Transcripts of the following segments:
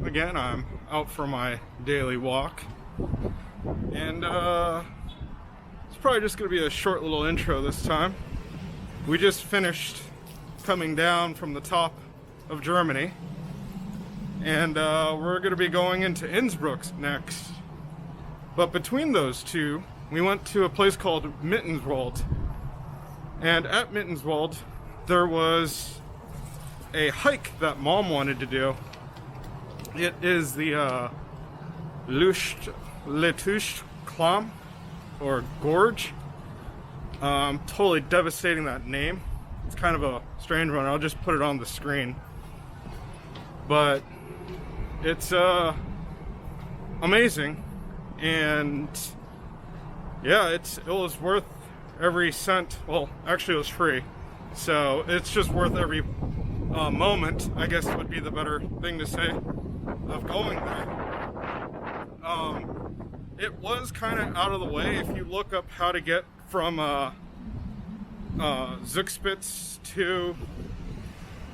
again. I'm out for my daily walk, and it's probably just going to be a short little intro this time. We just finished coming down from the top of Germany, and we're going to be going into Innsbruck next. But between those two, we went to a place called Mittenswald, and at Mittenswald there was a hike that Mom wanted to do. It is the Leutasch Klamm, or gorge. Totally devastating, that name. It's kind of a strange one. I'll just put it on the screen. But it's amazing, and yeah, it was worth every cent. Well, actually it was free, so it's just worth every moment, I guess would be the better thing to say, of going there. It was kind of out of the way. If you look up how to get from Zugspitze to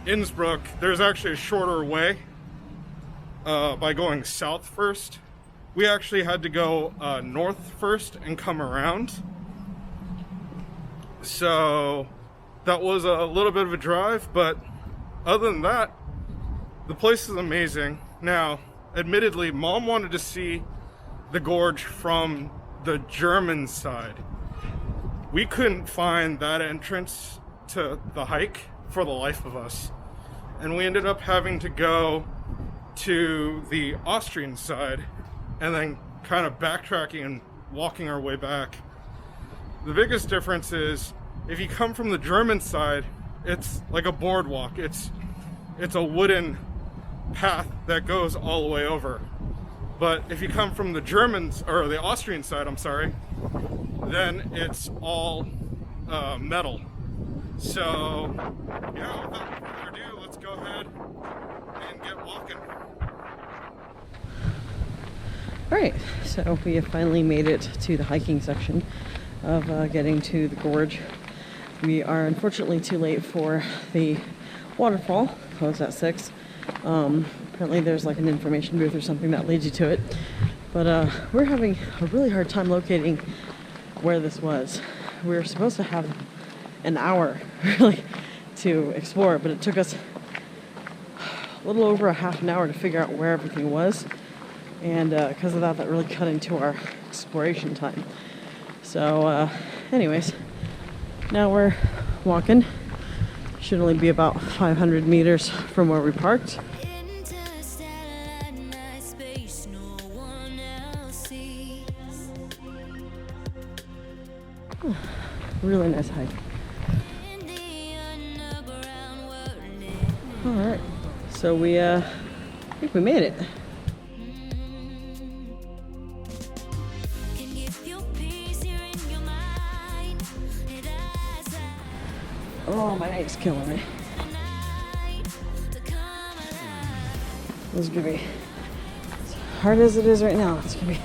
Innsbruck, there's actually a shorter way by going south first. We actually had to go north first and come around. So that was a little bit of a drive, but other than that, the place is amazing. Now, admittedly, Mom wanted to see the gorge from the German side. We couldn't find that entrance to the hike for the life of us, and we ended up having to go to the Austrian side and then kind of backtracking and walking our way back. The biggest difference is if you come from the German side, it's like a boardwalk. It's a wooden path that goes all the way over. But if you come from the Germans, or the Austrian side, I'm sorry, then it's all metal. So yeah, without further ado, let's go ahead and get walking. Alright, so we have finally made it to the hiking section of getting to the gorge. We are unfortunately too late for the waterfall, closed at 6. Apparently there's like an information booth or something that leads you to it. But we're having a really hard time locating where this was. We were supposed to have an hour really to explore, but it took us a little over a half an hour to figure out where everything was. And because of that, that really cut into our exploration time. So anyways, now we're walking. Should only be about 500 meters from where we parked. Really nice hike. Alright, so we I think we made it. Oh, my neck's killing me. This is gonna be, as hard as it is right now, it's gonna be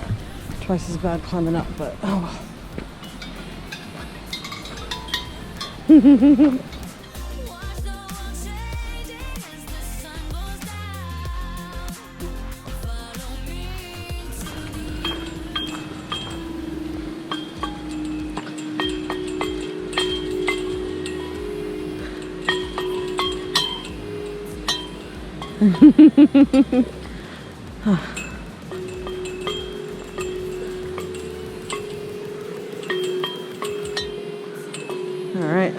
twice as bad climbing up, but oh well. All right.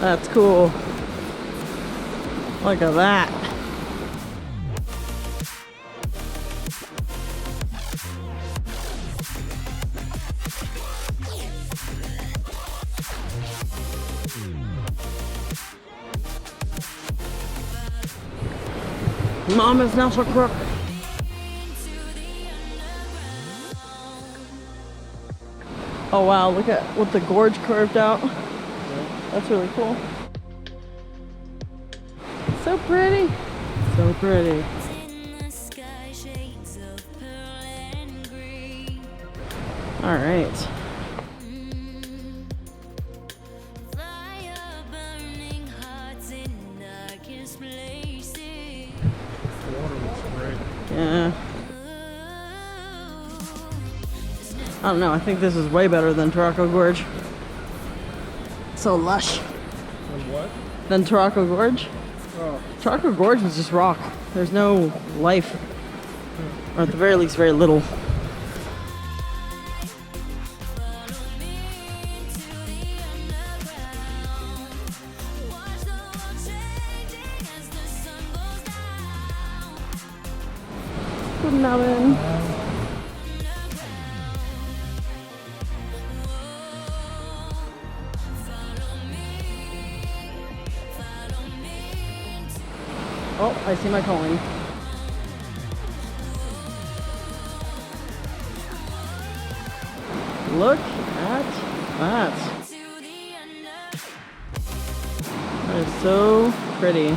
That's cool. Look at that. Mom is not a crook. Oh wow, look at what the gorge curved out. That's really cool. So pretty. So pretty. All right. The water looks great. Yeah. I don't know, I think this is way better than Tarako Gorge. So lush. And what? Than Tarako Gorge? Oh, Tarako Gorge was just rock. There's no life. Or at the very least, very little. Good mountain. Oh, I see my calling. Look at that. That is so pretty.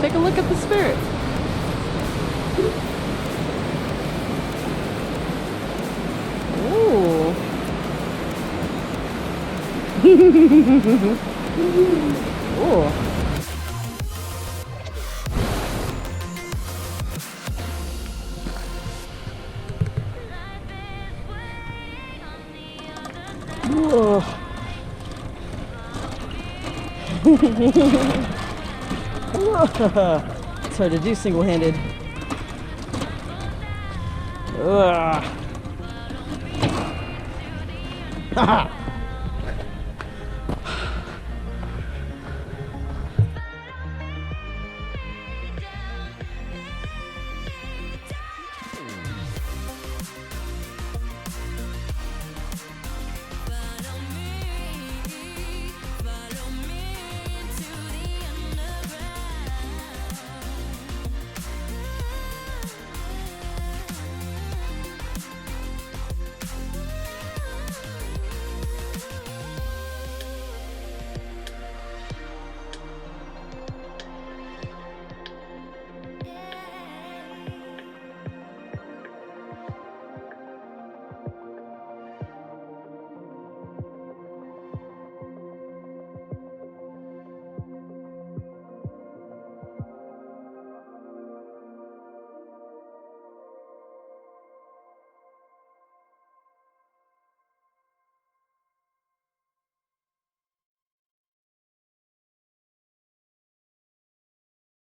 Take a look at the spirit. Ooh. Ooh. Whoa. It's hard to do single-handed. Ugh.